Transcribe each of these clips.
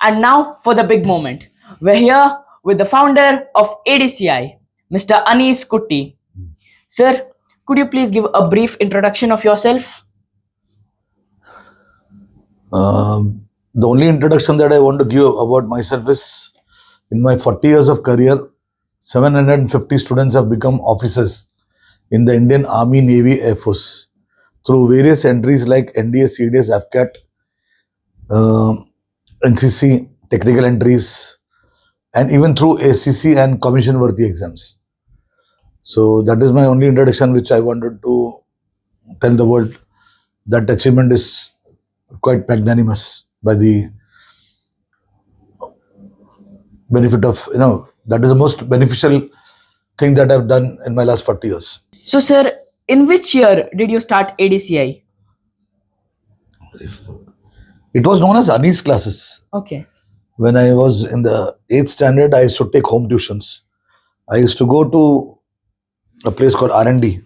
And now for the big moment. We're here with the founder of ADCI, Mr. Anees Kutty. Sir, could you please give a brief introduction of yourself? The only introduction that I want to give about myself is in my 40 years of career, 750 students have become officers in the Indian Army, Navy, Air Force through various entries like NDA, CDS, AFCAT, NCC, technical entries, and even through ACC and commission worthy exams. So that is my only introduction which I wanted to tell the world. That achievement is quite magnanimous by the benefit of, that is the most beneficial thing that I've done in my last 40 years. So, sir, in which year did you start ADCI? It was known as Anees classes. Okay. When I was in the 8th standard, I used to take home tuitions. I used to go to a place called R&D,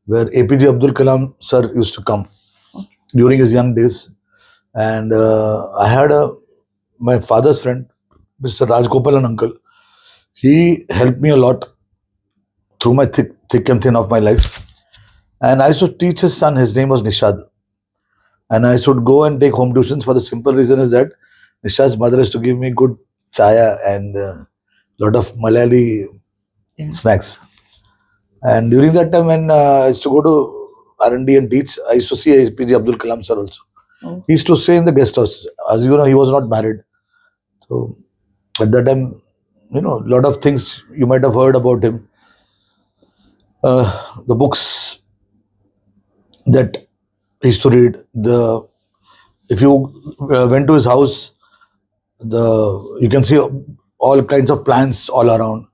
where APJ Abdul Kalam sir used to come during his young days. And I had my father's friend, Mr. Rajgopalan uncle. He helped me a lot through my thick and thin of my life. And I used to teach his son. His name was Nishad. And I should go and take home tuitions for the simple reason is that Nishad's mother used to give me good chaya and a lot of Malayali snacks. And during that time when I used to go to R&D and teach, I used to see APJ Abdul Kalam sir also. Oh. He used to stay in the guest house. As you know, he was not married. So at that time, a lot of things you might have heard about him. The books that he used to read, if you went to his house, you can see all kinds of plants all around.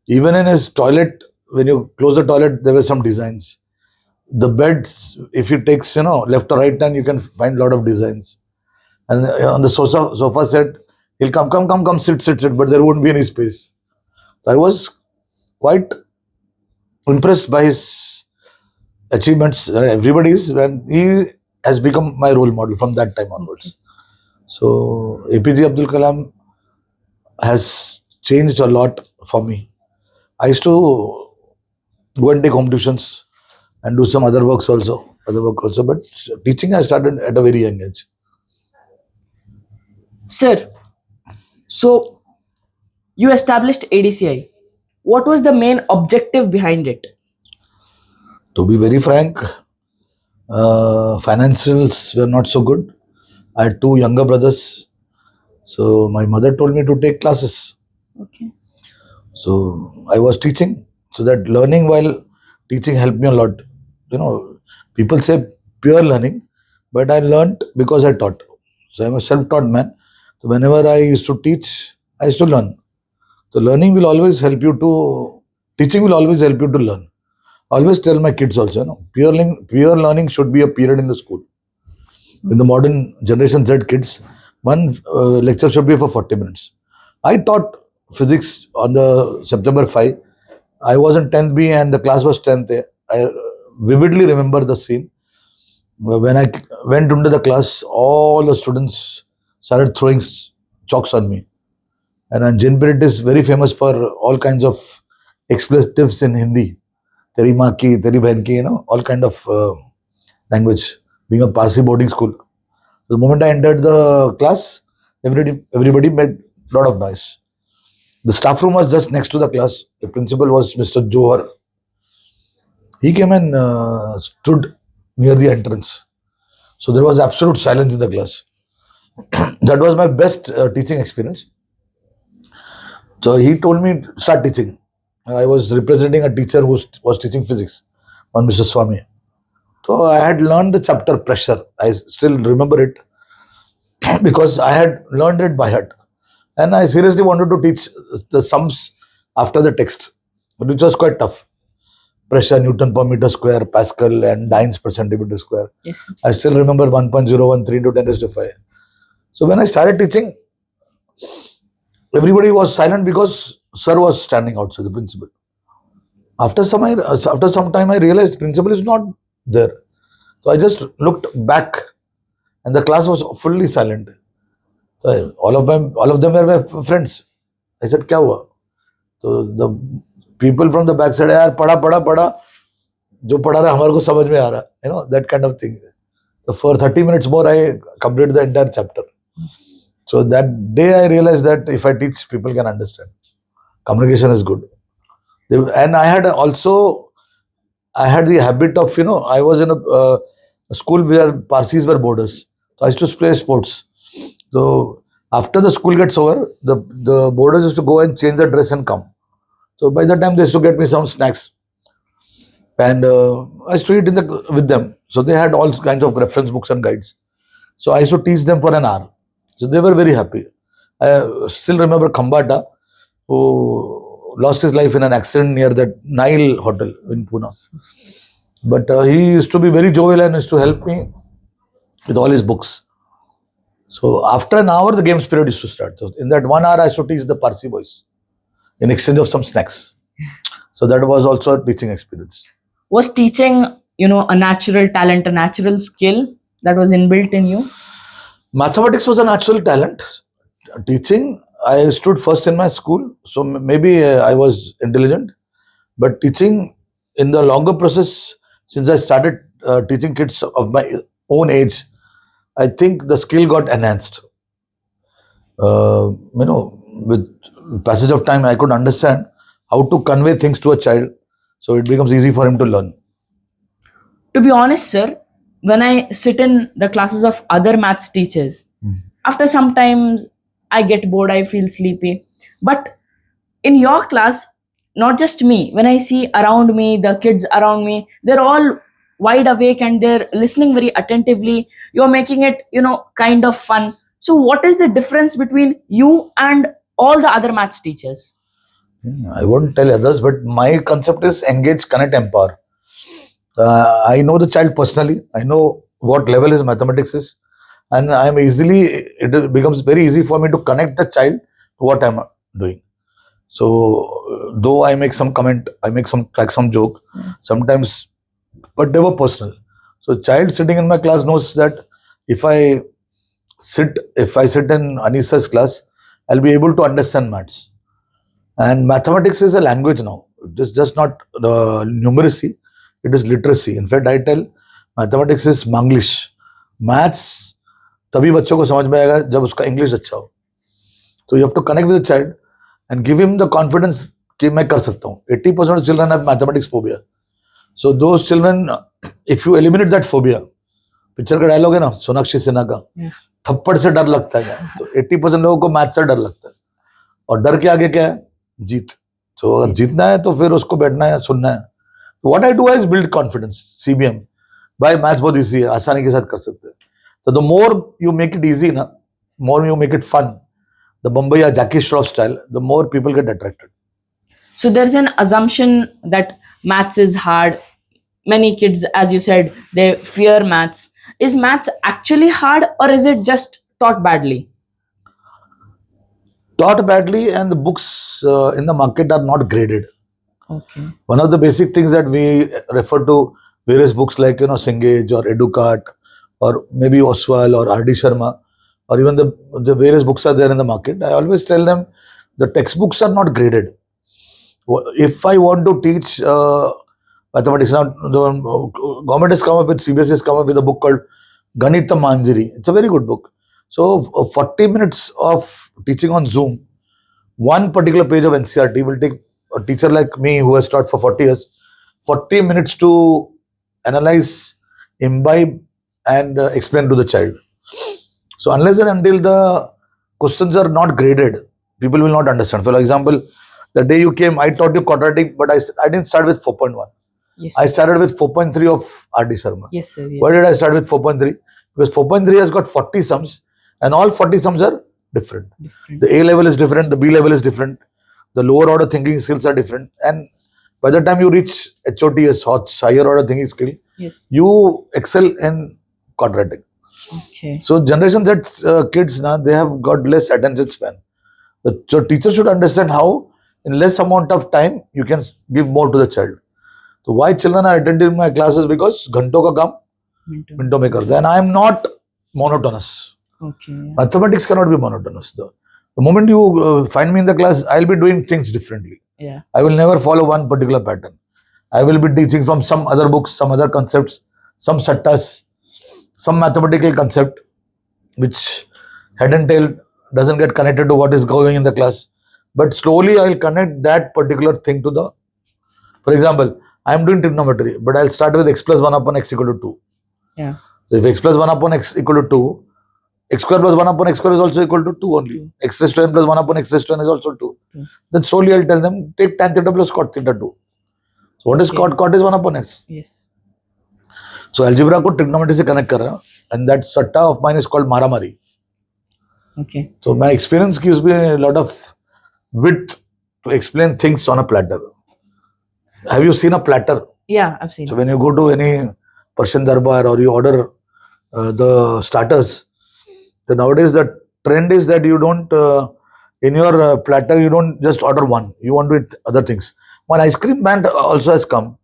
Even in his toilet, when you close the toilet, there were some designs. The beds, if you take left or right hand, you can find a lot of designs. And on the sofa set, he'll come, sit, but there won't be any space. So I was quite impressed by his achievements. Everybody is, and he has become my role model from that time onwards. So APJ Abdul Kalam has changed a lot for me. I used to go and take home tuitions and do some other work also. But teaching I started at a very young age. Sir, so you established ADCI. What was the main objective behind it? To be very frank, financials were not so good. I had two younger brothers. So my mother told me to take classes. Okay. So I was teaching. So that learning while teaching helped me a lot. People say pure learning, but I learned because I taught. So I'm a self-taught man. So whenever I used to teach, I used to learn. So learning will always help you to, teaching will always help you to learn. I always tell my kids also, pure learning should be a period in the school. In the modern Generation Z kids, one lecture should be for 40 minutes. I taught physics on the September 5. I was in 10th B and the class was 10th A. I vividly remember the scene. When I went into the class, all the students started throwing chalks on me. And Jin period is very famous for all kinds of expletives in Hindi. Teri maa ki, teri behan ki, all kind of language. Being a Parsi boarding school. The moment I entered the class, everybody made a lot of noise. The staff room was just next to the class. The principal was Mr. Johar. He came and stood near the entrance. So there was absolute silence in the class. That was my best teaching experience. So he told me, start teaching. I was representing a teacher who was teaching physics on Mr. Swami. So I had learned the chapter pressure. I still remember it because I had learned it by heart. And I seriously wanted to teach the sums after the text, which was quite tough. Pressure, Newton per meter square, Pascal, and dynes per centimeter square. Yes. I still remember 1.013 into 10 raised to 5. So when I started teaching, everybody was silent because sir was standing outside, the principal. After some time, I realized principal is not there. So I just looked back and the class was fully silent. So all of them were my friends. I said, क्या हुआ? So the people from the back said, यार पढ़ा पढ़ा पढ़ा, जो पढ़ा रहा हमारे को समझ में आ रहा, that kind of thing. So for 30 minutes more, I completed the entire chapter. So that day I realized that if I teach, people can understand. Communication is good. And I had the habit of, I was in a school where Parsis were boarders. So I used to play sports. So after the school gets over, the boarders used to go and change the dress and come. So by the time they used to get me some snacks. And I used to eat with them. So they had all kinds of reference books and guides. So I used to teach them for an hour. So they were very happy. I still remember Khambata, who lost his life in an accident near that Nile Hotel in Pune. But he used to be very jovial and used to help me with all his books. So after an hour, the games period used to start. So in that 1 hour, I used to teach the Parsi boys in exchange of some snacks. So that was also a teaching experience. Was teaching, a natural talent, a natural skill that was inbuilt in you? Mathematics was a natural talent. Teaching, I stood first in my school, so maybe I was intelligent. But teaching in the longer process, since I started teaching kids of my own age, I think the skill got enhanced. With passage of time, I could understand how to convey things to a child, so it becomes easy for him to learn. To be honest, sir, when I sit in the classes of other maths teachers, after sometimes I get bored, I feel sleepy. But in your class, not just me, when I see around me, the kids around me, they're all wide awake and they're listening very attentively. You're making it, kind of fun. So, what is the difference between you and all the other maths teachers? I won't tell others, but my concept is engage, connect, empower. I know the child personally. I know what level his mathematics is, and it becomes very easy for me to connect the child to what I'm doing. So though I make some comment, I make some joke sometimes, but they were personal. So child sitting in my class knows that if I sit in Anees's class, I'll be able to understand maths. And mathematics is a language now. It is just not numeracy. It is literacy. In fact, I tell mathematics is Manglish. Maths तभी बच्चों को समझ में आएगा जब उसका English अच्छा हो. So you have to connect with the child and give him the confidence कि मैं कर सकता हूँ. 80% of children have mathematics phobia. So those children, if you eliminate that phobia, picture का डायलॉग है ना सोनाक्षी सिन्हा का, थप्पड़ से डर लगता है, तो 80% लोगों को मैथ से डर लगता है. और डर के आगे क्या है? जीत. तो अगर जीतना है तो फिर उसको बैठना है, सुनना है. What I do is build confidence. CBM. भाई मैथ्स बहुत इजी है, आसानी के साथ कर सकते हैं. So the more you make it easy, more you make it fun, the Bombay or Jackie Shroff style, the more people get attracted. So there's an assumption that maths is hard. Many kids, as you said, they fear maths. Is maths actually hard or is it just taught badly? Taught badly, and the books in the market are not graded. Okay. One of the basic things that we refer to various books like Cengage or Educart or maybe Oswal or R.D. Sharma, or even the various books are there in the market. I always tell them the textbooks are not graded. If I want to teach mathematics, now the government has come up with, CBSE has come up with a book called Ganita Manjari. It's a very good book. So 40 minutes of teaching on Zoom, one particular page of NCRT will take a teacher like me who has taught for 40 years, 40 minutes to analyze, imbibe and explain to the child. So unless and until the questions are not graded, people will not understand. For example, the day you came, I taught you quadratic, but I didn't start with 4.1. Yes. I started with 4.3 of R.D. Sharma. Yes, sir. Yes. Why did I start with 4.3? Because 4.3 has got 40 sums and all 40 sums are different. The A level is different, the B level is different, the lower order thinking skills are different, and by the time you reach HOTS, higher order thinking skill, yes, you excel in quadratic. Okay. So Generation Z kids now, they have got less attention span. So teachers should understand how in less amount of time you can give more to the child. So why children are attentive in my classes? Because घंटों का काम मिनटों में करते हैं, and I am not monotonous. Okay. Yeah. Mathematics cannot be monotonous. The moment you find me in the class, I'll be doing things differently. Yeah. I will never follow one particular pattern. I will be teaching from some other books, some other concepts, some sattas, some mathematical concept, which head and tail doesn't get connected to what is going in the class. But slowly I'll connect that particular thing to the, for example, I'm doing trigonometry, but I'll start with x plus 1 upon x equal to 2. Yeah. So if x plus 1 upon x equal to 2, x square plus 1 upon x square is also equal to 2 only. X raised to n plus 1 upon x raised to n is also 2. Then slowly I'll tell them, take tan theta plus cot theta 2. So what is cot? Cot is 1 upon s. Yes. So algebra को trigonometry से connect कर रहा, and that satta of mine is called maramari. Okay. So my experience gives me a lot of width to explain things on a platter. Have you seen a platter? Yeah, I've seen. So when you go to any Persian darbar or you order the starters, then nowadays the trend is that you don't, in your platter, you don't just order one. You want to eat other things. One ice cream man also has come.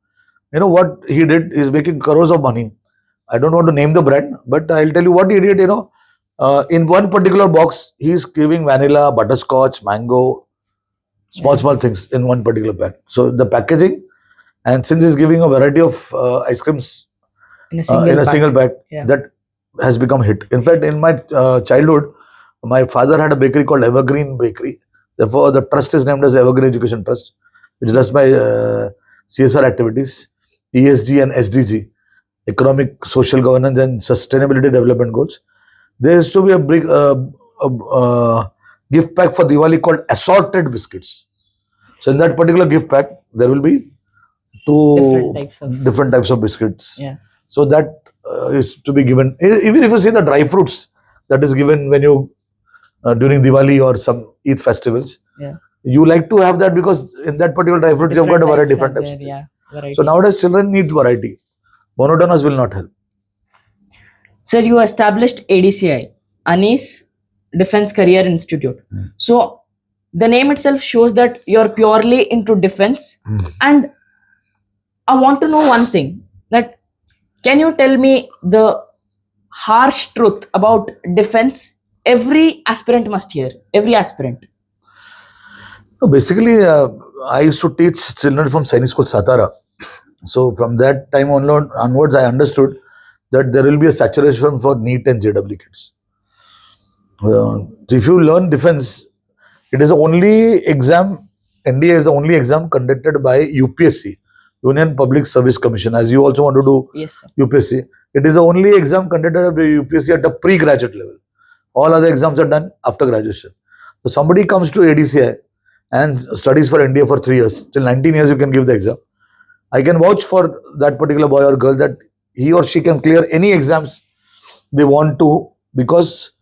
You know what he did is making crores of money. I don't want to name the brand, but I'll tell you what he did, you know. In one particular box, he's giving vanilla, butterscotch, mango, small things in one particular pack. So the packaging, and since he's giving a variety of ice creams In a single pack, Yeah. that has become hit. In fact, in my childhood, my father had a bakery called Evergreen Bakery. Therefore, the trust is named as Evergreen Education Trust, which does my CSR activities, ESG and SDG, Economic, Social Governance and Sustainability Development Goals. There used to be a big gift pack for Diwali called assorted biscuits. So in that particular gift pack, there will be two different types of biscuits. Yeah. So that is to be given. Even if you see the dry fruits that is given when you during Diwali or some Eid festivals, Yeah. you like to have that because in that particular dry fruit you've got a variety different types. Yeah. Variety. So nowadays children need variety. Monotonous will not help. Sir, you established ADCI, Anees Defense Career Institute. So the name itself shows that you're purely into defense. And I want to know one thing, that can you tell me the harsh truth about defense every aspirant must hear? Every aspirant. So basically, I used to teach children from Sainik School Satara. So from that time onwards, I understood that there will be a saturation for NEET and JW kids. If you learn defense, it is the only exam, NDA is the only exam conducted by UPSC, Union Public Service Commission, as you also want to do. Yes, sir. UPSC. It is the only exam conducted by UPSC at a pre-graduate level. All other exams are done after graduation. So somebody comes to ADCI and studies for NDA for 3 years. Till 19 years you can give the exam. I can vouch for that particular boy or girl that he or she can clear any exams they want to, because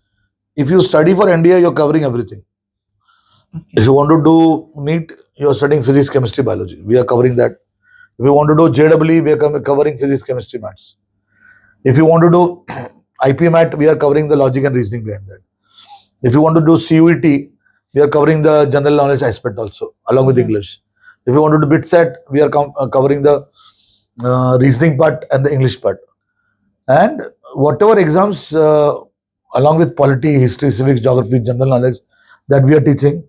if you study for NDA, you're covering everything. If you want to do NEET, you're studying physics, chemistry, biology. We are covering that. If you want to do JEE, we are covering physics, chemistry, maths. If you want to do IP Mat, we are covering the logic and reasoning behind that. If you want to do CUET, we are covering the general knowledge aspect also, along with English. If you want to do BitSat, we are covering the reasoning part and the English part. And whatever exams, along with polity, history, civics, geography, general knowledge that we are teaching,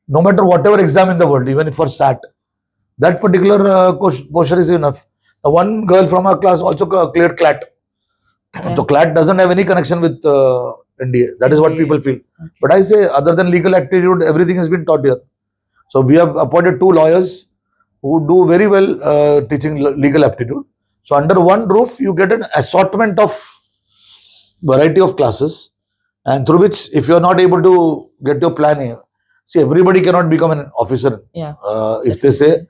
no matter whatever exam in the world, even if for SAT, that particular portion is enough. One girl from our class also cleared CLAT. So CLAT doesn't have any connection with NDA. That is what people feel. But I say, other than legal aptitude, everything has been taught here. So we have appointed 2 lawyers who do very well teaching legal aptitude. So under one roof, you get an assortment of variety of classes, and through which, if you are not able to get your plan A, see, everybody cannot become an officer. If they say,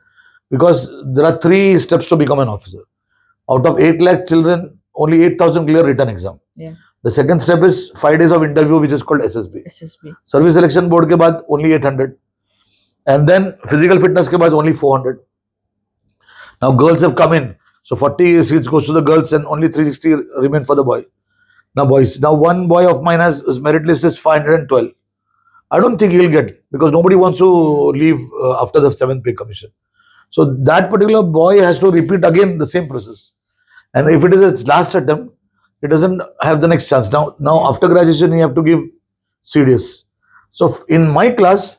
because there are 3 steps to become an officer. Out of 8 lakh children, only 8,000 clear written exam. The second step is 5 days of interview, which is called SSB. Service selection board ke baad only 800. And then physical fitness ke baad only 400. Now girls have come in. So 40 seats goes to the girls and only 360 remain for the boy. Now boys. Now one boy of mine has, his merit list is 512. I don't think he'll get, because nobody wants to leave after the 7th pay commission. So that particular boy has to repeat again the same process. And if it is its last attempt, he doesn't have the next chance. Now after graduation, he have to give CDS. So in my class,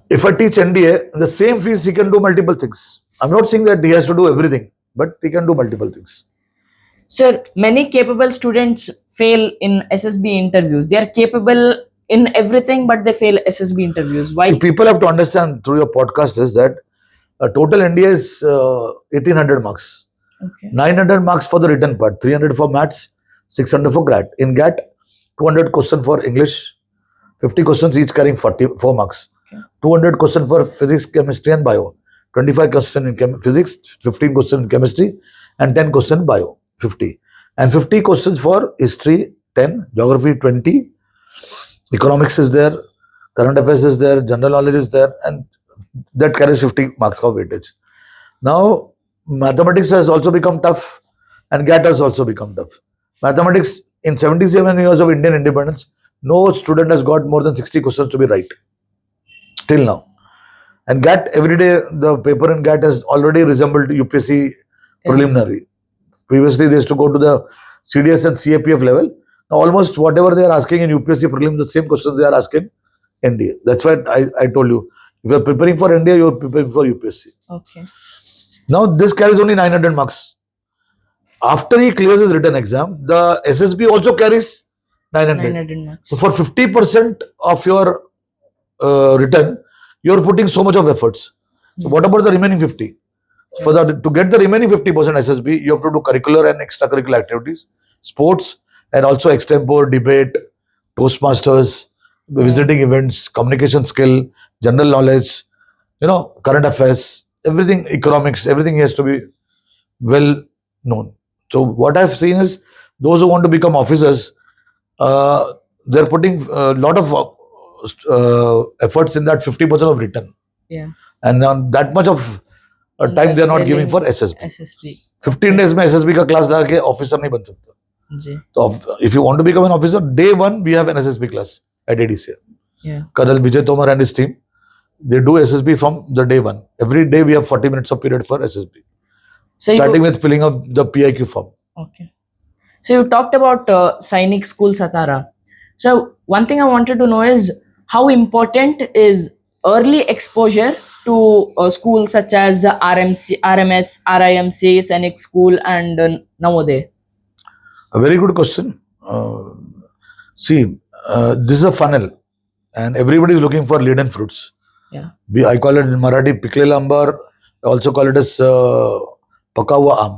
if I teach NDA, the same fees he can do multiple things. I'm not saying that he has to do everything, but he can do multiple things. Sir, many capable students fail in SSB interviews. They are capable in everything, but they fail SSB interviews. Why? See, people have to understand through your podcast is that total NDA is 1800 marks. Okay. 900 marks for the written part, 300 for maths, 600 for GAT. In GAT, 200 questions for English, 50 questions each carrying 44 marks. Okay. 200 questions for physics, chemistry and bio. 25 questions in physics, 15 questions in chemistry and 10 questions in bio, 50. And 50 questions for history, 10, geography, 20, economics is there, current affairs is there, general knowledge is there, and that carries 50 marks of weightage. Now, mathematics has also become tough and GAT has also become tough. Mathematics, in 77 years of Indian independence, no student has got more than 60 questions to be right till now. And GAT, every day, the paper in GAT has already resembled UPSC preliminary. Previously, they used to go to the CDS and CAPF level. Now, almost whatever they are asking in UPSC prelim, the same questions they are asking NDA. That's why I told you, if you are preparing for NDA, you are preparing for UPSC. Okay. Now, this carries only 900 marks. After he clears his written exam, the SSB also carries 900. 900 marks. So, for 50% of your written, you are putting so much of efforts. So, what about the remaining 50? For to get the remaining 50% SSB, you have to do curricular and extracurricular activities, sports, and also extempore, debate, Toastmasters, visiting events, communication skill, general knowledge, current affairs, everything, economics, everything has to be well known. So what I've seen is those who want to become officers, they're putting a lot of efforts in that 50% of written. Yeah. And that much of time they are not giving for SSB. SSB. 15 days में SSB का class लगा के officer नहीं बन सकता. So if you want to become an officer, day one we have an SSB class at ADCI. Yeah. Colonel Vijay Tomar and his team, they do SSB from the day one. Every day we have 40 minutes of period for SSB. So starting with filling of the PIQ form. Okay. So you talked about Sainik School Satara. So one thing I wanted to know is how important is early exposure to schools such as RMC, RMS, RIMC, Sainik School and Navodaya? A very good question. See, this is a funnel and everybody is looking for lead and fruits. Yeah. I call it in Marathi Piklela Ambar. I also call it as पका हुआ आम.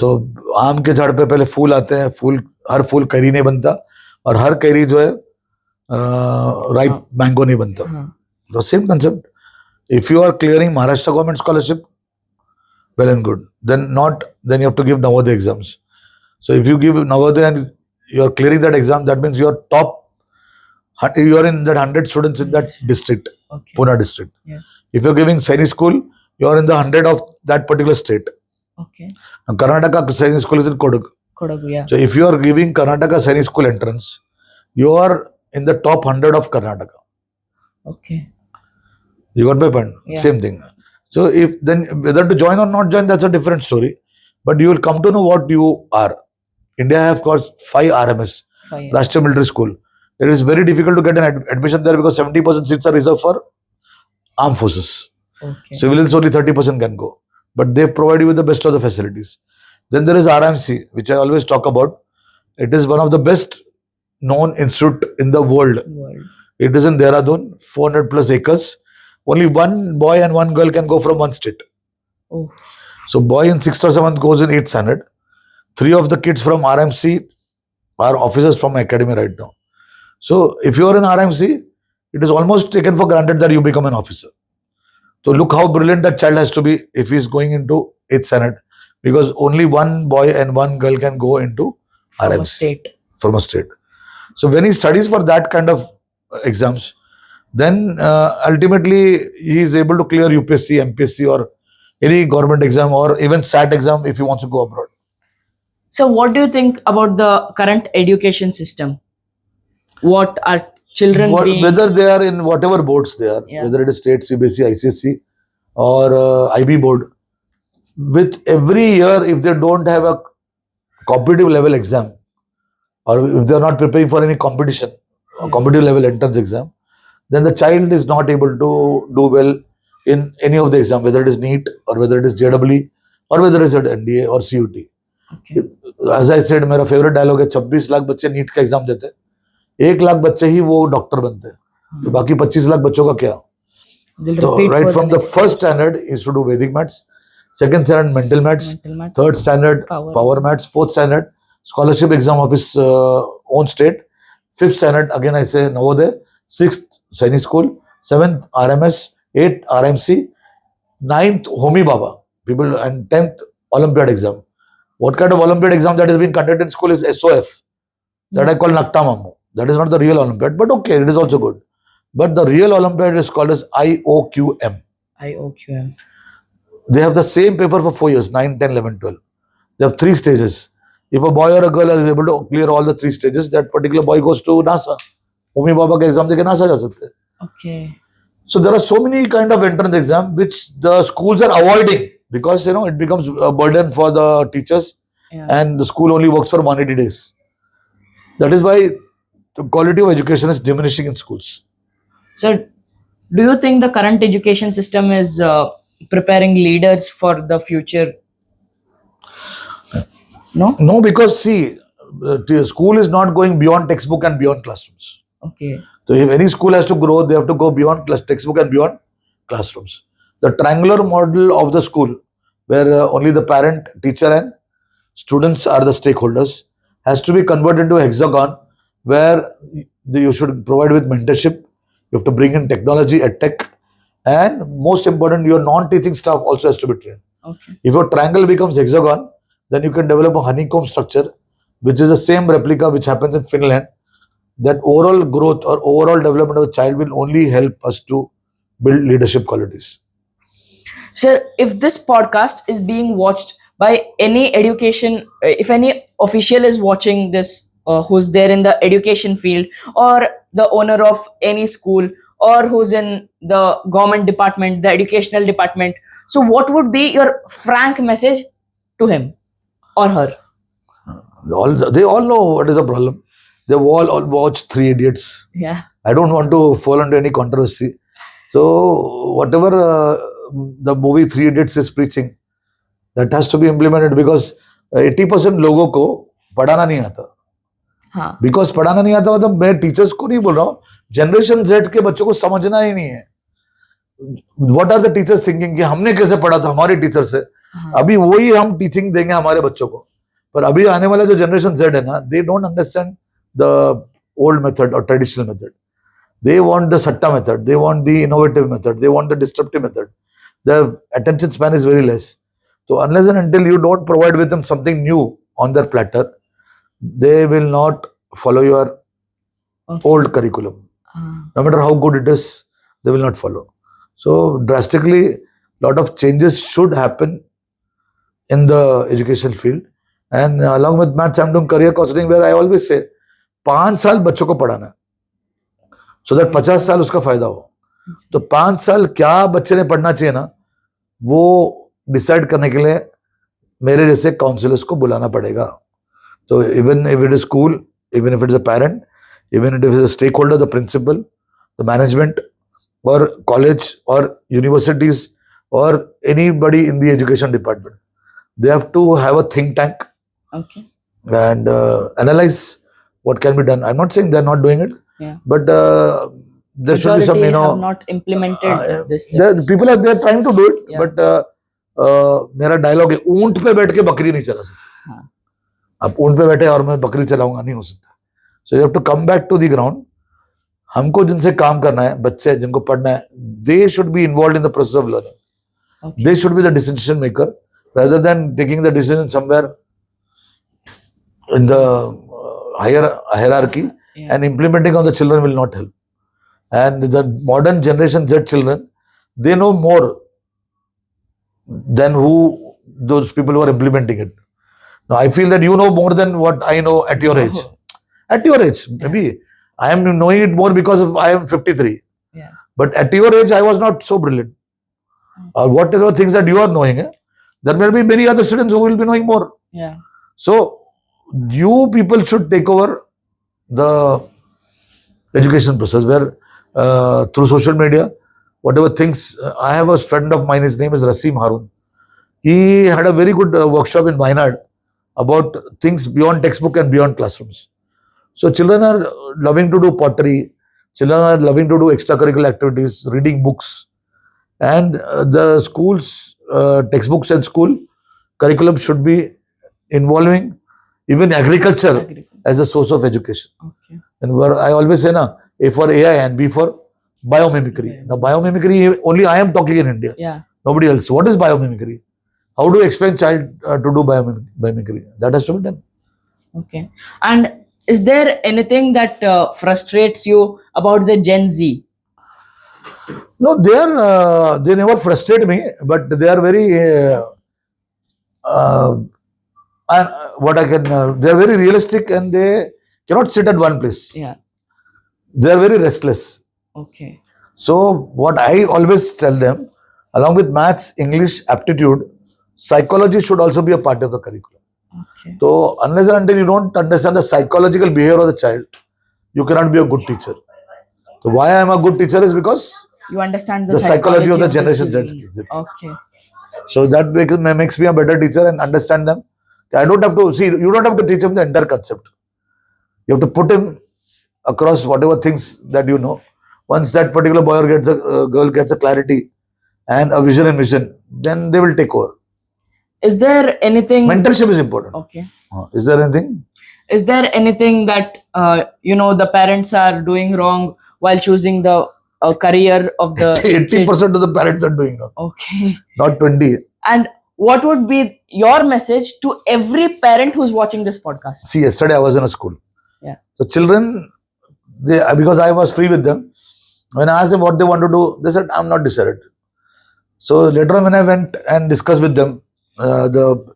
तो आम के झाड़ पे पहले फूल आते हैं, हर फूल कैरी नहीं बनता और हर कैरी जो है राइप मैंगो नहीं बनता. The same concept. If you are clearing Maharashtra government scholarship, well and good. Then you have to give Navodaya exams. So if you give Navodaya and you are clearing that exam, that means you are you are in that 100 students in that district, Okay. Pune district. Yeah. If you are giving Sainik school, you are in the 100 of that particular state. Okay. And Karnataka Sainik school is in Kodagu. Kodagu, yeah. So if you are giving Karnataka Sainik school entrance, you are in the top 100 of Karnataka. Okay. You got my point? Yeah. Same thing. So if then whether to join or not join, that's a different story. But you will come to know what you are. India have got 5 RMS, 5 Rashtriya Military School. It is very difficult to get an admission there because 70% seats are reserved for armed forces. Okay. Civilians only 30% can go. But they provide you with the best of the facilities. Then there is RMC, which I always talk about. It is one of the best known institute in the world. It is in Dehradun, 400 plus acres. Only one boy and one girl can go from one state. Oh. So boy in 6th or 7th goes in 8th standard. 3 of the kids from RMC are officers from academy right now. So if you are in RMC, it is almost taken for granted that you become an officer. So look how brilliant that child has to be if he is going into 8th standard, because only one boy and one girl can go into From RMC. a state. From a state. So when he studies for that kind of exams, then ultimately he is able to clear UPSC, MPSC or any government exam or even SAT exam if he wants to go abroad. So what do you think about the current education system? What are children being... Whether they are in whatever boards they are, Yeah. whether it is state, CBSE, ICSE or IB board, with every year if they don't have a competitive level exam, or if they are not preparing for any competition, or competitive level entrance exam, then the child is not able to do well in any of the exam, whether it is NEET or whether it is JEE or whether it is NDA or CUT. Okay. As I said, मेरा favorite dialogue है, 26 लाख बच्चे NEET का exam देते हैं, 1 लाख बच्चे ही वो doctor बनते हैं, तो बाकी 25 लाख बच्चों का क्या? So right from the first standard is to do Vedic maths, second standard mental maths, third standard power maths, fourth standard scholarship exam of his own state, fifth standard again I say Navodaya, sixth Sainik school, seventh RMS, eighth RMC, ninth Homi Baba people, and 10th Olympiad exam. What kind of Olympiad exam that is being conducted in school is SOF, that I call Nakta Mamu. That is not the real Olympiad, but okay, it is also good. But the real Olympiad is called as IOQM. IOQM. They have the same paper for 4 years, 9, 10, 11, 12. They have 3 stages. If a boy or a girl is able to clear all the 3 stages, that particular boy goes to NASA. Homi Baba ka exam deke NASA ja sakte hai. Okay. So there are so many kind of entrance exam which the schools are avoiding because it becomes a burden for the teachers, and the school only works for 180 days. That is why the quality of education is diminishing in schools. So, do you think the current education system is preparing leaders for the future? No? No, because see, the school is not going beyond textbook and beyond classrooms. Okay. So if any school has to grow, they have to go beyond textbook and beyond classrooms. The triangular model of the school, where only the parent, teacher and students are the stakeholders, has to be converted into a hexagon, where you should provide with mentorship. You have to bring in technology, tech, and most important, your non-teaching staff also has to be trained. Okay. If your triangle becomes hexagon, then you can develop a honeycomb structure, which is the same replica which happens in Finland. That overall growth or overall development of a child will only help us to build leadership qualities. Sir, if this podcast is being watched by any education, if any official is watching this, who's there in the education field, or the owner of any school, or who's in the government department, the educational department, so what would be your frank message to him or her? They all know what is the problem. They've all watched 3 Idiots. Yeah. I don't want to fall into any controversy. So whatever the movie 3 Idiots is preaching, that has to be implemented, because 80% लोगों को पढ़ाना नहीं आता. हाँ. Because पढ़ाना नहीं आता मतलब मैं टीचर्स को नहीं बोल रहा हूँ, जनरेशन Z के बच्चों को समझना ही नहीं है. What are the teachers thinking कि हमने कैसे पढ़ा था हमारे टीचर से, अभी वही हम टीचिंग देंगे हमारे बच्चों को. पर अभी आने वाला जो जनरेशन Z है ना, they don't understand the old method or traditional method. They want the satta method, they want the innovative method, they want the disruptive method. Their attention span is very less. So unless and until you don't provide with them something new on their platter, they will not follow your old curriculum. No matter how good it is, they will not follow. So drastically, lot of changes should happen in the education field. And along with maths, I'm doing career counseling, where I always say, 5 साल बच्चों को पढ़ाना है, so that 50 साल उसका फायदा हो. तो 5 साल क्या बच्चे ने पढ़ना चाहिए ना, वो डिसाइड करने के लिए मेरे जैसे काउंसलर्स को बुलाना पड़ेगा. तो even if it is school, even if it is a parent, even if it is a stakeholder, the principal, the management, or college or universities, or anybody in the education department, they have to have a think tank. Okay. And analyze what can be done. I'm not saying they're not doing it, but there should be some, have not implemented this. People are there trying to do it, but मेरा dialogue है, ऊंट पे बैठ के बकरी नहीं चला सकते. आप ऊंट पे बैठे और मैं बकरी चलाऊंगा, नहीं हो सकता. So you have to come back to the ground. हमको जिनसे काम करना है, बच्चे जिनको पढ़ना है, they should be involved in the process of learning. Okay. They should be the decision maker, rather than taking the decision somewhere in the higher hierarchy, and implementing on the children will not help. And the modern generation Z children, they know more than who those people who are implementing it. Now I feel that you know more than what I know at your age. At your age, maybe I am knowing it more because I am 53. Yeah. But at your age, I was not so brilliant. Whatever things that you are knowing, there may be many other students who will be knowing more. Yeah. So you people should take over the education process where through social media, whatever things, I have a friend of mine, his name is Rasim Harun. He had a very good workshop in Wayanad about things beyond textbook and beyond classrooms. So children are loving to do pottery, children are loving to do extracurricular activities, reading books, and the schools, textbooks and school curriculum should be involving even agriculture as a source of education. Okay. And where I always say, na, A for AI and B for biomimicry. Now, biomimicry only I am talking in India. Yeah. Nobody else. What is biomimicry? How do you explain child to do biomimicry? That has to be done. Okay. And is there anything that frustrates you about the Gen Z? No, they never frustrate me, but they are very they are very realistic and they cannot sit at one place. Yeah. They are very restless. Okay. So what I always tell them, along with maths, English, aptitude, psychology should also be a part of the curriculum. Okay. So unless and until you don't understand the psychological behavior of the child, you cannot be a good teacher. So why I am a good teacher is because You understand the psychology of the generation Z. children. Okay. So that makes me a better teacher and understand them. I don't have to see, you don't have to teach him the entire concept. You have to put him across whatever things that you know. Once that particular boy or girl gets a clarity and a vision and mission, then they will take over. Is there anything? Mentorship is important. Okay. Is there anything? Is there anything that the parents are doing wrong while choosing the career of the 80% of the parents are doing wrong. Okay. Not 20. And what would be your message to every parent who's watching this podcast? See, yesterday I was in a school. Yeah. So children, because I was free with them, when I asked them what they want to do, they said, I'm not decided. So later on when I went and discussed with them, the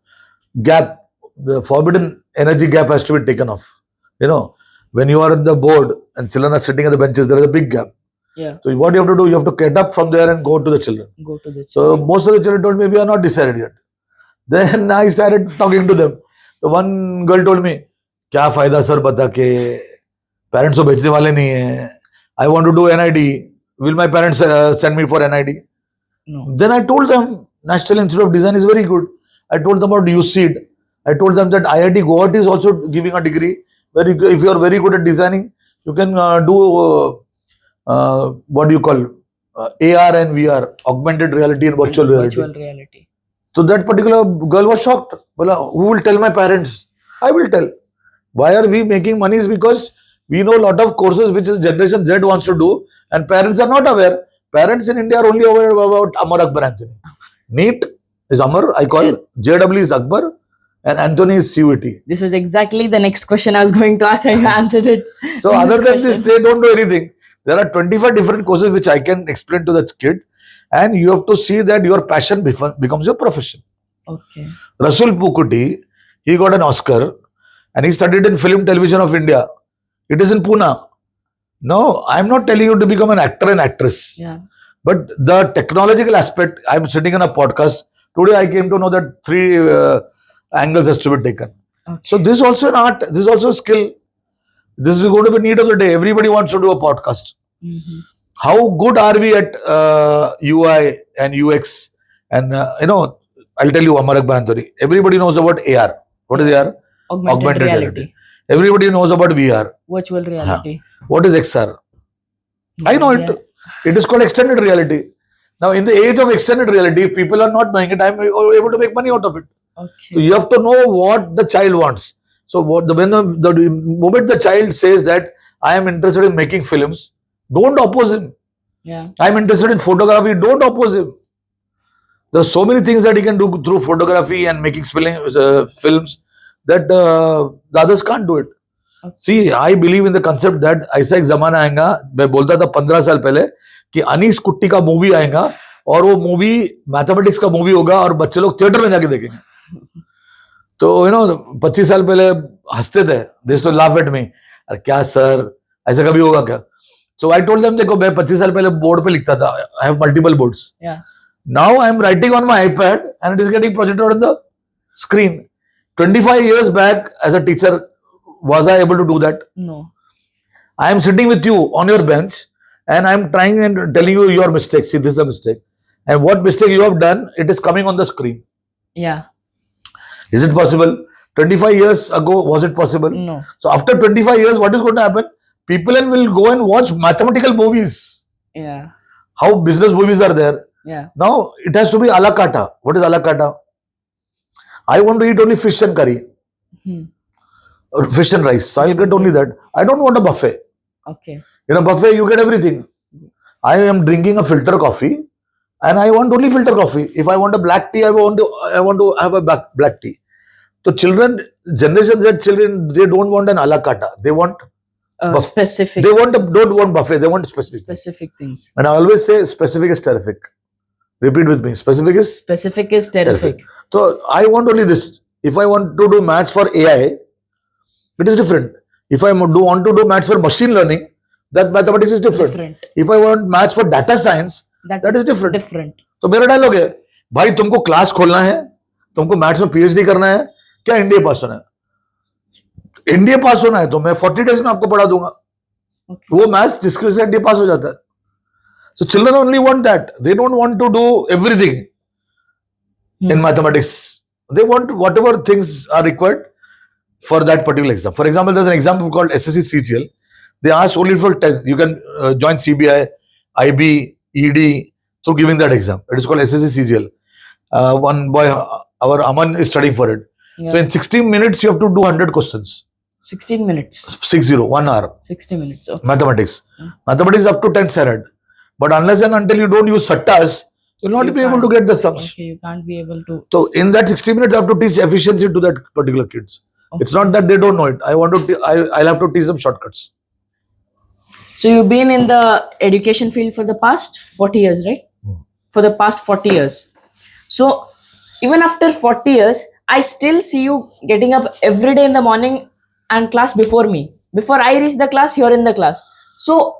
gap, the forbidden energy gap has to be taken off. When you are on the board and children are sitting at the benches, there is a big gap. Yeah. So what you have to do, you have to get up from there and go to the children. Go to the So most of the children told me, we are not decided yet. Then I started talking to them. The one girl told me, क्या फायदा sir बता के parents को भेजने वाले नहीं है. I want to do NID. Will my parents send me for NID? No. Then I told them, National Institute of Design is very good. I told them about USEED. I told them that IIT Guwahati is also giving a degree where if you are very good at designing, you can do what do you call AR and VR, augmented reality and virtual reality. So that particular girl was shocked. Well, who will tell my parents? I will tell. Why are we making money? Is because we know a lot of courses which the generation Z wants to do and parents are not aware. Parents in India are only aware about Amar Akbar Anthony. NEET is Amar, I call. JW is Akbar and Anthony is CUET. This is exactly the next question I was going to ask and you answered it. So other than this, they don't do anything. There are 25 different courses which I can explain to the kid and you have to see that your passion becomes your profession. Okay. Rasul Pukuti, he got an Oscar and he studied in Film Television of India. It is in Pune. No, I am not telling you to become an actor and actress. Yeah. But the technological aspect, I am sitting in a podcast. Today I came to know that 3 angles has to be taken. Okay. So this is also an art, this is also a skill. This is going to be need of the day. Everybody wants to do a podcast. Mm-hmm. How good are we at UI and UX? And I'll tell you, Amar Akbar Anthony. Everybody knows about AR. What is AR? Augmented reality. Everybody knows about VR. Virtual reality. What is XR? I know it. It is called extended reality. Now, in the age of extended reality, if people are not knowing it, I am able to make money out of it. Okay. So you have to know what the child wants. So when the moment the child says that I am interested in making films, don't oppose him. Yeah. I am interested in photography, don't oppose him. There are so many things that he can do through photography and making films that the others can't do it. Okay. See, I believe in the concept that ऐसा एक जमाना आएगा, मैं बोलता था 15 साल पहले कि अनीस कुट्टी का मूवी आएगा और वो मूवी मैथमेटिक्स का मूवी होगा और बच्चे लोग थिएटर में जाके देखेंगे. तो 25 साल पहले हंसते थे, दे used to laugh at me. अरे क्या सर, ऐसा कभी होगा क्या? So I told them, देखो मैं 25 साल पहले बोर्ड पे लिखता था. I have multiple boards. Yeah. Now I am writing on my iPad and it is getting projected on the screen. 25 years back as a teacher, was I able to do that? No. I am sitting with you on your bench and I am trying and telling you your mistake. See, this is a mistake. And what mistake you have done, it is coming on the screen. Yeah. Is it possible? 25 years ago, was it possible? No. So after 25 years, what is going to happen? People will go and watch mathematical movies. Yeah. How business movies are there. Yeah. Now it has to be a la carte. What is a la carte? I want to eat only fish and curry. Or fish and rice. So I'll get only that. I don't want a buffet. Okay. In a buffet, you get everything. I am drinking a filter coffee and I want only filter coffee. If I want a black tea, I want to have a black tea. So children, Generation Z children, they don't want an a la carte. They want Specific. They don't want buffet. They want specific things. And I always say specific is terrific. Repeat with me. Specific is Terrific. So I want only this. If I want to do maths for AI, it is different. If I want to do maths for machine learning, that mathematics is different. If I want maths for data science, that is different. तो मेरा dialogue है, भाई तुमको class खोलना है, तुमको maths में PhD करना है, क्या एनडीए पास होना है? एनडीए पास होना है तो मैं 40 डेज में आपको पढ़ा दूंगा. वो मैथ्स जिसकी वजह से एनडीए पास हो जाता है. So children only want that. They don't want to do everything in mathematics. They want whatever things are required for that particular exam. For example, there's an exam called SSC CGL. They ask only for 10. You can join CBI, IB, ED through giving that exam. It is called SSC CGL. One boy, our Aman, is studying for it. Yeah. So in 60 minutes, you have to do 100 questions. 16 minutes. 60, 1 hour. 60 minutes. Okay. Mathematics. Mathematics up to 10th standard. But unless and until you don't use sattas, you will not be able to get the sums. Okay, you can't be able to. So in that 60 minutes, I have to teach efficiency to that particular kids. Okay. It's not that they don't know it. I'll have to teach them shortcuts. So you've been in the education field for the past 40 years, right? For the past 40 years. So even after 40 years, I still see you getting up every day in the morning and class before me. Before I reach the class, you're in the class. So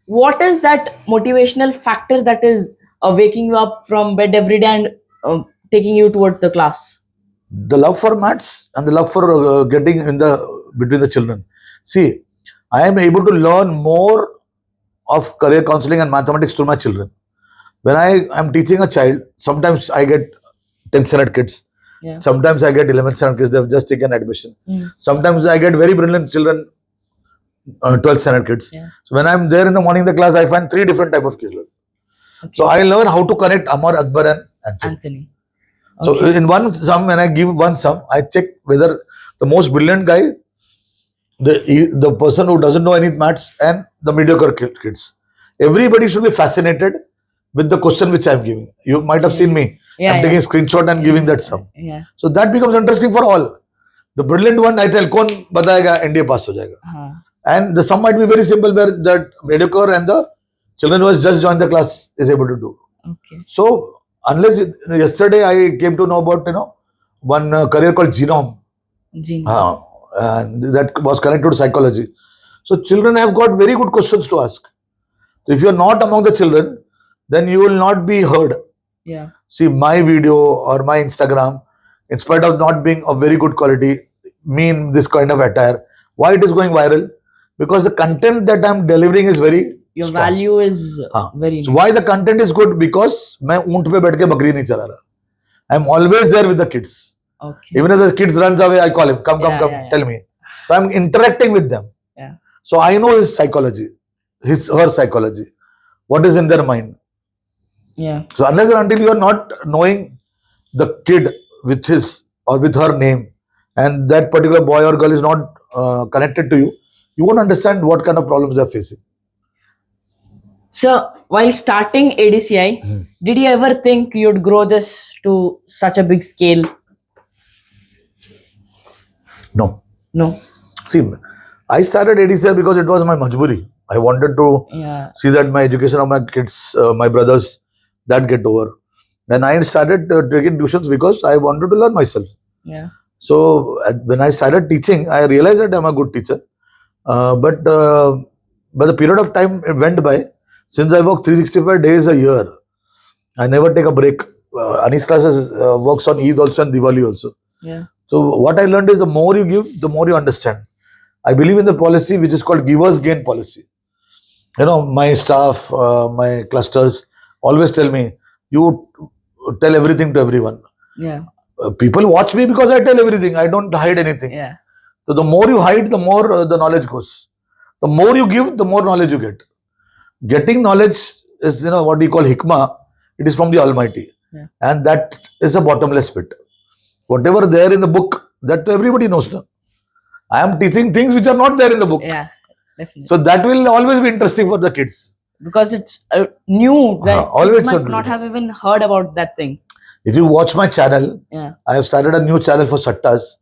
what is that motivational factor that is waking you up from bed every day and taking you towards the class? The love for maths and the love for getting in between the children. See, I am able to learn more of career counseling and mathematics through my children. When I am teaching a child, sometimes I get 10th standard kids. Yeah. Sometimes I get 11th standard kids. They have just taken admission. Sometimes I get very brilliant children, 12th standard kids. Yeah. So when I'm there in the morning in the class, I find 3 different type of children. Okay. So I learn how to connect Amar, Akbar and Anthony. Okay. So in one sum, when I give one sum, I check whether the most brilliant guy, the person who doesn't know any maths, and the mediocre kids. Everybody should be fascinated with the question which I am giving. You might have seen me. I'm taking a screenshot and giving that sum. Yeah. So that becomes interesting for all. The brilliant one, I tell, "Kaun batayega, NDA pass ho jayega." And the sum might be very simple, where that mediocre and the children who has just joined the class is able to do. Okay. So unless yesterday I came to know about one career called Genome. And that was connected to psychology. So children have got very good questions to ask. So if you are not among the children, then you will not be heard. Yeah. See, my video or my Instagram, in spite of not being of very good quality, mean this kind of attire, why it is going viral? Because the content that I'm delivering is very your strong. Value is very So why the content is good? Because मैं ऊंट पे बैठ के बकरी नहीं चला रहा. I'm always there with the kids. Okay. Even if the kids runs away, I call him. Come, tell me. So I'm interacting with them. Yeah. So I know his psychology, her psychology, what is in their mind. Yeah. So unless and until you are not knowing the kid with his or with her name, and that particular boy or girl is not connected to you, you won't understand what kind of problems they are facing. So while starting ADCI, did you ever think you'd grow this to such a big scale? No. No. See, I started ADCI because it was my majburi. I wanted to see that my education of my kids, my brothers, that get over. Then I started taking tuitions because I wanted to learn myself. Yeah. So when I started teaching, I realized that I'm a good teacher. But by the period of time it went by, since I work 365 days a year, I never take a break. Anees classes works on Eid also and Diwali also. Yeah. So what I learned is the more you give, the more you understand. I believe in the policy which is called givers gain policy. You know, my staff, my clusters always tell me, you tell everything to everyone. Yeah. People watch me because I tell everything. I don't hide anything. Yeah. So the more you hide, the more the knowledge goes. The more you give, the more knowledge you get. Getting knowledge is, you know, what we call hikmah. It is from the Almighty. Yeah. And that is a bottomless pit. Whatever there in the book, that everybody knows now. I am teaching things which are not there in the book. Yeah. Definitely. So that will always be interesting for the kids. Because it's new, that always kids should might be. not have even heard about that thing. If you watch my channel, Yeah. I have started a new channel for sattas.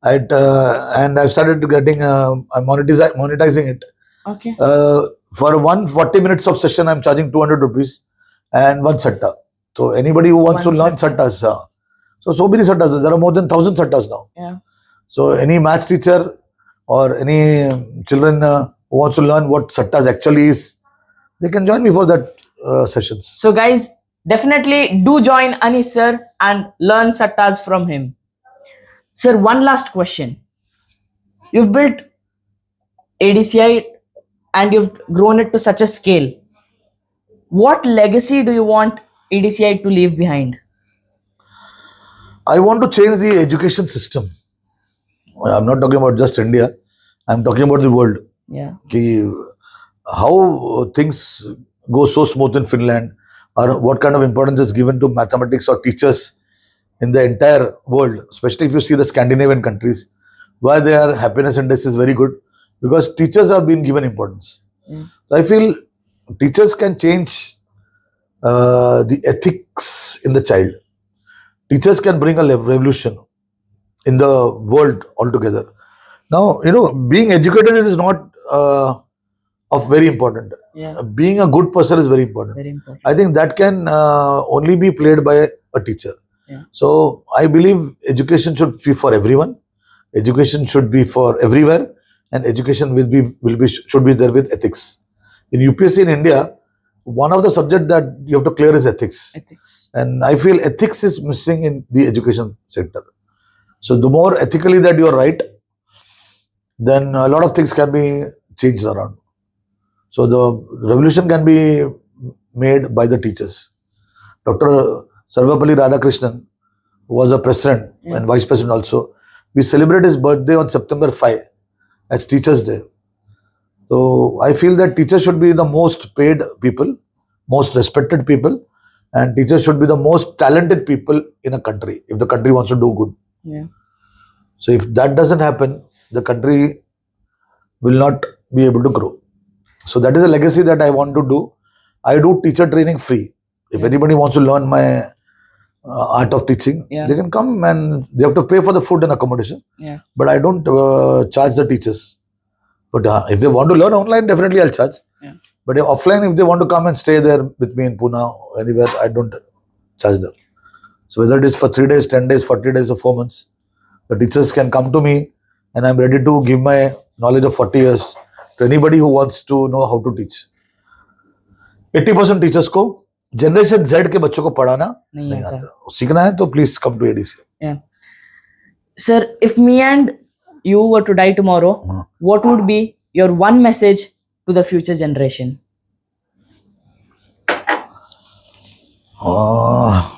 And I've started getting, I'm monetizing it. Okay. For 140 minutes of session, I'm charging 200 rupees and one satta. So anybody who wants One to learn satta. sattas, so many sattas, there are more than 1,000 sattas now. Yeah. So any maths teacher or any children who wants to learn what sattas actually is, they can join me for that sessions. So guys, definitely do join Anees sir and learn sattas from him. Sir, one last question. You've built ADCI and you've grown it to such a scale. What legacy do you want ADCI to leave behind? I want to change the education system. I'm not talking about just India. I'm talking about the world. Yeah. How things go so smooth in Finland, or what kind of importance is given to mathematics or teachers in the entire world, especially if you see the Scandinavian countries, why their happiness index is very good, because teachers have been given importance. Yeah. So I feel teachers can change the ethics in the child. Teachers can bring a revolution in the world altogether. Now, you know, being educated is not of very important. Yeah. Being a good person is very important. Very important. I think that can only be played by a teacher. Yeah. So I believe education should be for everyone. Education should be for everywhere, and education should be there with ethics. In UPSC in India, one of the subjects that you have to clear is ethics. Ethics. And I feel ethics is missing in the education sector. So the more ethically that you are right, then a lot of things can be changed around. So the revolution can be made by the teachers. Dr. Sarvapalli Radhakrishnan was a president and vice president also. We celebrate his birthday on September 5 as Teachers' Day. So I feel that teachers should be the most paid people, most respected people, and teachers should be the most talented people in a country if the country wants to do good. Yeah. So if that doesn't happen, the country will not be able to grow. So that is a legacy that I want to do. I do teacher training free. If anybody wants to learn my art of teaching, they can come, and they have to pay for the food and accommodation. Yeah. But I don't charge the teachers. But if they want to learn online, definitely I'll charge. Yeah. But offline, if they want to come and stay there with me in Pune, anywhere, I don't charge them. So whether it is for 3 days, 10 days, 40 days or 4 months, the teachers can come to me, and I'm ready to give my knowledge of 40 years to anybody who wants to know how to teach. 80% teachers को generation Z के बच्चों को पढ़ाना नहीं आता. सीखना है तो please come to ADCI. Yeah. Sir, if me and you were to die tomorrow, what would be your one message to the future generation?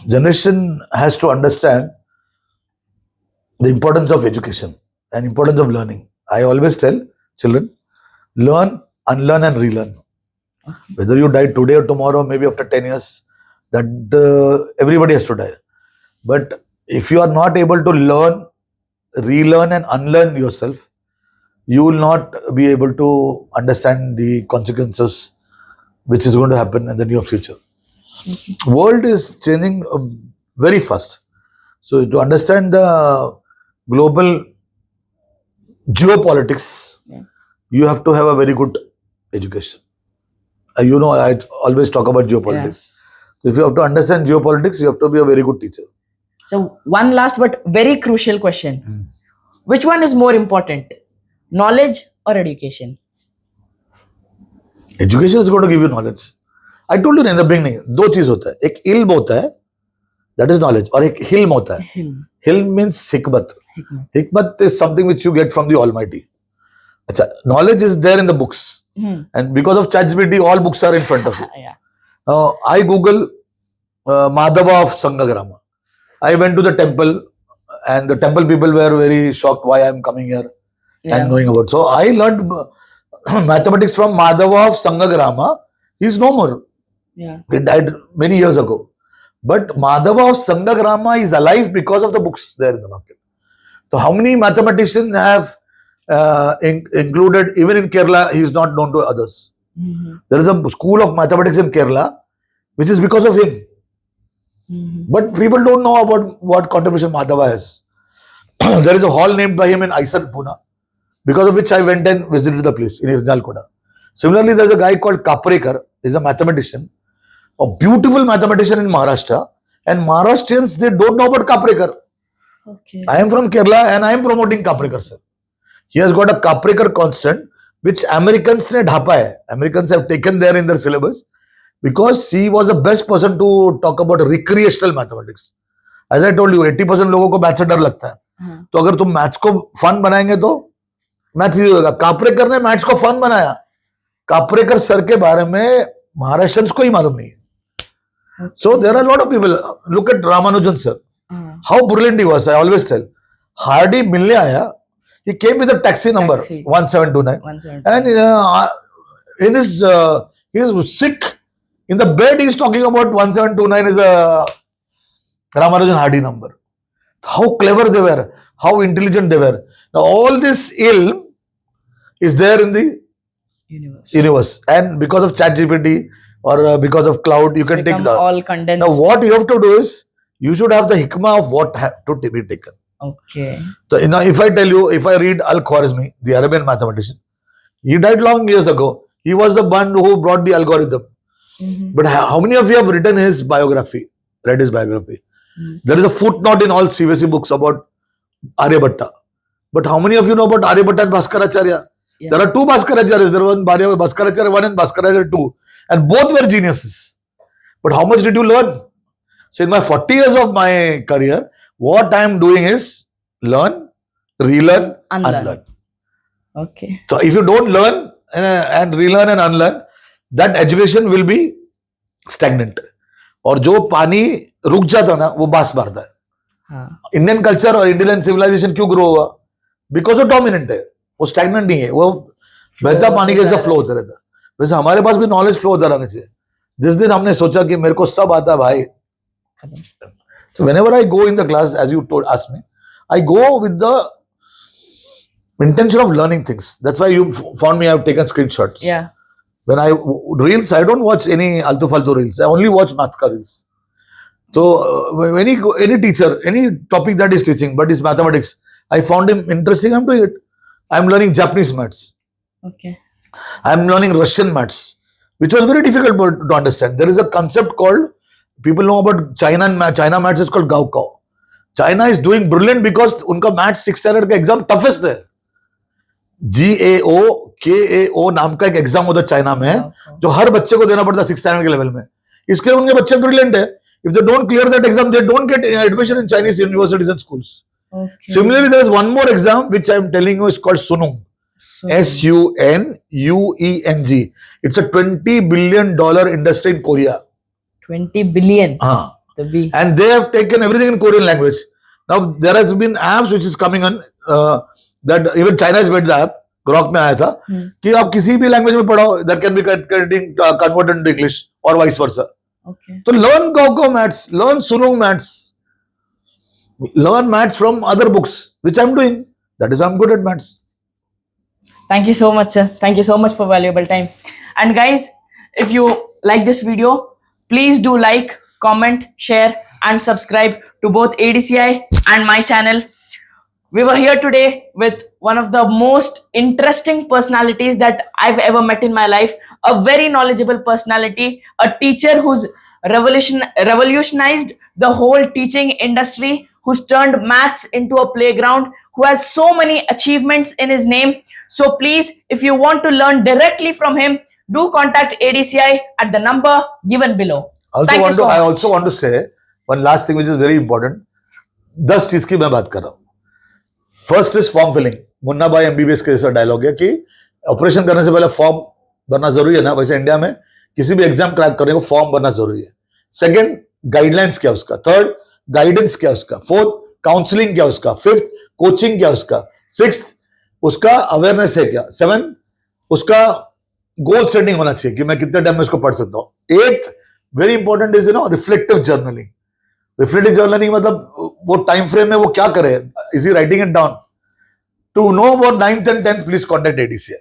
Generation has to understand the importance of education and importance of learning. I always tell children, learn, unlearn and relearn. Whether you die today or tomorrow, maybe after 10 years, that everybody has to die. But if you are not able to learn, relearn and unlearn yourself, you will not be able to understand the consequences which is going to happen in the near future. World is changing very fast. So to understand the global geopolitics, you have to have a very good education. You know, I always talk about geopolitics. So if you have to understand geopolitics, you have to be a very good teacher. So one last but very crucial question. Which one is more important? Knowledge or education? Education is going to give you knowledge. I told you in the beginning, दो चीज होता है, एक इल्म होता है, That is knowledge. और एक hilm होता है. Hilm. Hilm means hikmat. Hikmat. Hikmat is something which you get from the Almighty. Achha, knowledge is there in the books. And because of ChatGPT, all books are in front of you. Yeah. Now, I Google Madhava of Sangagrama. I went to the temple and the temple people were very shocked why I am coming here and knowing about. So, I learned mathematics from Madhava of Sangagrama. He is no more. Yeah. He died many years ago. But Madhava of Sangagrama is alive because of the books there in the market. So, how many mathematicians have included, even in Kerala, he is not known to others. There is a school of mathematics in Kerala, which is because of him. But people don't know about what contribution Madhava has. There is a hall named by him in Aisar, Pune, because of which I went and visited the place in Irjalkoda. Similarly, there is a guy called Kaprekar, he's a mathematician, a beautiful mathematician in Maharashtra, and Maharashtrians, they don't know about Kaprekar. Okay. I am from Kerala and I am promoting Kaprekar, sir. He has got a Kaprekar constant, which Americans ne dhapa hai. Americans have taken there in their syllabus because he was the best person to talk about recreational mathematics. As I told you, 80% लोगों को math से डर लगता है. तो अगर तुम maths को फन बनाएंगे तो मैथ्स इजी होगा. कापरेकर ने मैथ्स को फन बनाया. कापरेकर सर के बारे में महाराष्ट्रियंस को ही मालूम नहीं है. So there are a lot of people. Look at Ramanujan sir. How brilliant he was. I always tell. Hardy मिलने आया. He came with a taxi number 1729, and in his he is sick in the bed. He is talking about 1729 is a Ramanujan Hardy number. How clever they were, how intelligent they were. Now all this ilm is there in the universe, and because of ChatGPT or because of cloud, you can take the all condensed. Now what you have to do is you should have the hikmah of what have to be taken. Okay. So now if I tell you, if I read Al-Khwarizmi, the Arabian mathematician, he died long years ago. He was the one who brought the algorithm. But how many of you have written his biography, read his biography? There is a footnote in all CBSE books about Aryabhatta. But how many of you know about Aryabhatta and Bhaskaracharya? Yeah. There are two Bhaskaracharyas. There was Bhaskaracharya 1 and Bhaskaracharya 2. And both were geniuses. But how much did you learn? So in my 40 years of my career, what I am doing is learn, relearn, unlearn. Okay. So if you don't learn and relearn and unlearn, that education will be stagnant. और जो पानी रुक जाता ना वो बास मारता है. इंडियन कल्चर और इंडियन सिविलाइजेशन क्यों ग्रो हुआ? बिकॉज वो डोमिनेंट है, वो स्टैग्नेंट नहीं है, वो बहता पानी के जैसा फ्लो होता रहता है. वैसे हमारे पास भी नॉलेज फ्लो होता रहना चाहिए. जिस दिन हमने सोचा कि मेरे को सब आता है भाई, so whenever I go in the class, as you asked me, I go with the intention of learning things. That's why you found me, I have taken screenshots. Yeah. When I reels, I don't watch any altu faltu reels. I only watch math ka reels. So any teacher, any topic that is teaching, but is mathematics, I found him interesting. I'm doing it. I'm learning Japanese maths. Okay. I'm learning Russian maths, which was very difficult to understand. There is a concept called, people know about China and China maths is called Gaokao. China is doing brilliant because उनका maths 6th standard का exam toughest है. GAO नाम का एक exam होता है China में, जो हर बच्चे को देना पड़ता है 6th standard के लेवल में. इसके लिए उनके बच्चे ब्रिलियंट है. If they don't clear that exam, they don't get admission in Chinese universities and schools. Okay. Similarly, there is one more exam which I am telling you is called Sunung. Sunueng. It's a $20 billion industry in Korea. 20 billion. And they have taken everything in Korean language. Now there has been apps which is coming on that even China has made the app. Grok में आया था कि आप किसी भी language में पढ़ाओ, that can be converted into English or vice versa. Okay. So learn Gaokao maths, learn Sunung maths, learn maths from other books, which I'm doing. That is, I'm good at maths. Thank you so much, sir. Thank you so much for valuable time. And guys, if you like this video, please do like, comment, share, and subscribe to both ADCI and my channel. We were here today with one of the most interesting personalities that I've ever met in my life. A very knowledgeable personality, a teacher who's revolutionized the whole teaching industry, who's turned maths into a playground, who has so many achievements in his name. So please, if you want to learn directly from him, do contact ADCI at the number given below. I also want to say one last thing which is very important, 10 चीज की मैं बात कर रहा हूं. First is form filling. Munna Bhai MBBS के जैसा dialogue है कि ऑपरेशन करने से पहले फॉर्म भरना जरूरी है ना, वैसे इंडिया में किसी भी एग्जाम क्रैक करने को फॉर्म भरना जरूरी है. सेकंड, गाइडलाइंस क्या उसका. थर्ड, गाइडेंस क्या उसका. फोर्थ, काउंसलिंग क्या उसका. फिफ्थ, कोचिंग क्या उसका. सिक्स्थ, उसका अवेयरनेस है क्या. सेवन, उसका गोल सेटिंग होना चाहिए कि मैं कितने टाइम में उसको पढ़ सकता हूं. Eighth, very important is reflective journaling. Reflective journaling मतलब वो टाइम फ्रेम में वो क्या करे, is he writing it down. To know about 9th and 10th, please contact ADCI.